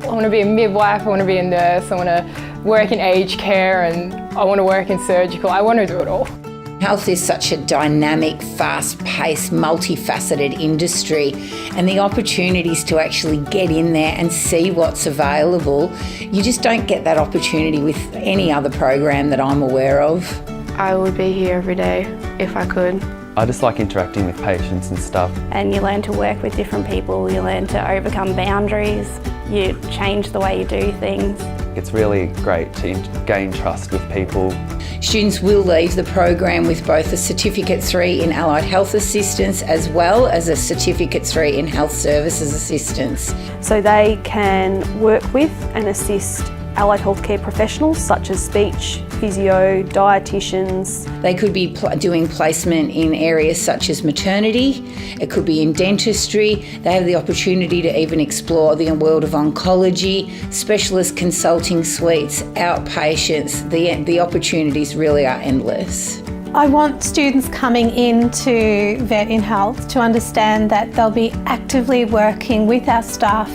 I want to be a midwife, I want to be a nurse, I want to work in aged care, and I want to work in surgical. I want to do it all. Health is such a dynamic, fast-paced, multifaceted industry, and the opportunities to actually get in there and see what's available, you just don't get that opportunity with any other program that I'm aware of. I would be here every day if I could. I just like interacting with patients and stuff. And you learn to work with different people, you learn to overcome boundaries, you change the way you do things. It's really great to gain trust with people. Students will leave the program with both a Certificate 3 in Allied Health Assistance as well as a Certificate 3 in Health Services Assistance. So they can work with and assist allied healthcare professionals such as speech, physio, dietitians. They could be doing placement in areas such as maternity, it could be in dentistry. They have the opportunity to even explore the world of oncology, specialist consulting suites, outpatients. The opportunities really are endless. I want students coming into Vet in Health to understand that they'll be actively working with our staff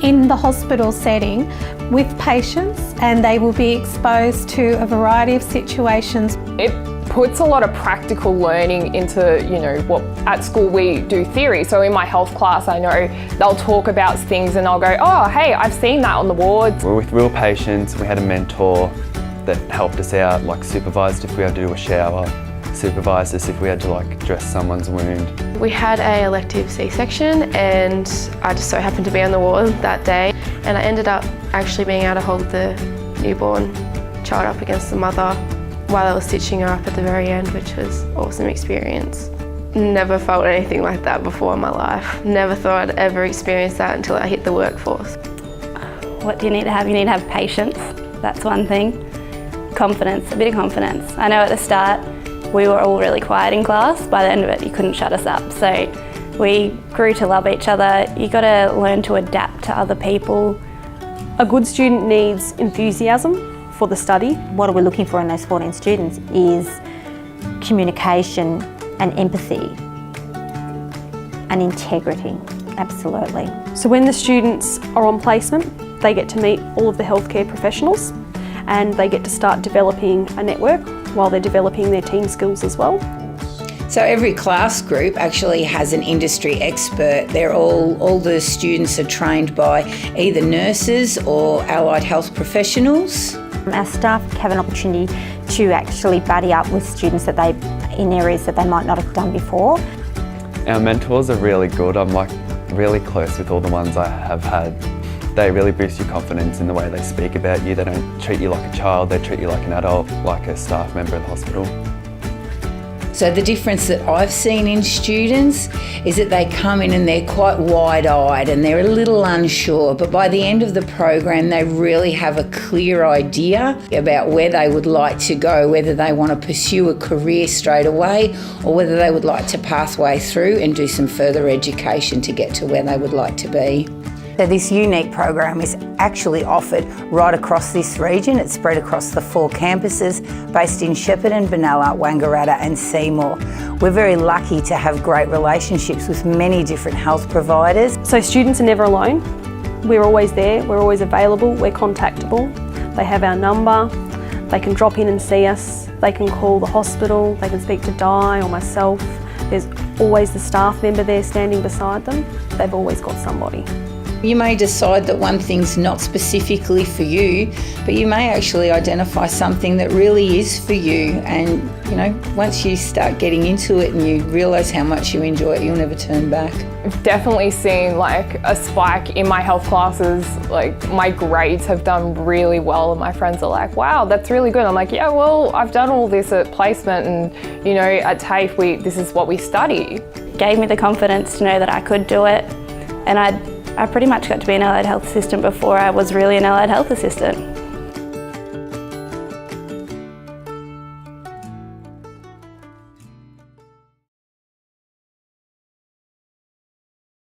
in the hospital setting with patients, and they will be exposed to a variety of situations. It puts a lot of practical learning into, what at school we do theory. So in my health class, I know they'll talk about things and I'll go, oh, hey, I've seen that on the wards. We're with real patients. We had a mentor that helped us out, supervised if we had to do a shower, supervised us if we had to dress someone's wound. We had an elective C-section and I just so happened to be on the ward that day, and I ended up actually being able to hold the newborn child up against the mother while I was stitching her up at the very end, which was an awesome experience. Never felt anything like that before in my life. Never thought I'd ever experience that until I hit the workforce. What do you need to have? You need to have patience, that's one thing. Confidence, a bit of confidence. I know at the start we were all really quiet in class. By the end of it, you couldn't shut us up. So we grew to love each other. You got to learn to adapt to other people. A good student needs enthusiasm for the study. What we're looking for in those 14 students is communication and empathy and integrity, absolutely. So when the students are on placement, they get to meet all of the healthcare professionals and they get to start developing a network while they're developing their team skills as well. So every class group actually has an industry expert. They're all the students are trained by either nurses or allied health professionals. Our staff have an opportunity to actually buddy up with students in areas that they might not have done before. Our mentors are really good. I'm really close with all the ones I have had. They really boost your confidence in the way they speak about you. They don't treat you like a child, they treat you like an adult, like a staff member of the hospital. So the difference that I've seen in students is that they come in and they're quite wide-eyed and they're a little unsure, but by the end of the program they really have a clear idea about where they would like to go, whether they want to pursue a career straight away or whether they would like to pathway through and do some further education to get to where they would like to be. So this unique program is actually offered right across this region. It's spread across the 4 campuses based in Shepparton, Benalla, Wangaratta and Seymour. We're very lucky to have great relationships with many different health providers. So students are never alone. We're always there, we're always available, we're contactable. They have our number, they can drop in and see us, they can call the hospital, they can speak to Di or myself. There's always the staff member there standing beside them. They've always got somebody. You may decide that one thing's not specifically for you, but you may actually identify something that really is for you. And, once you start getting into it and you realise how much you enjoy it, you'll never turn back. I've definitely seen a spike in my health classes. My grades have done really well and my friends are like, wow, that's really good. I'm like, yeah, well, I've done all this at placement and, at TAFE, this is what we study. Gave me the confidence to know that I could do it, and I pretty much got to be an allied health assistant before I was really an allied health assistant.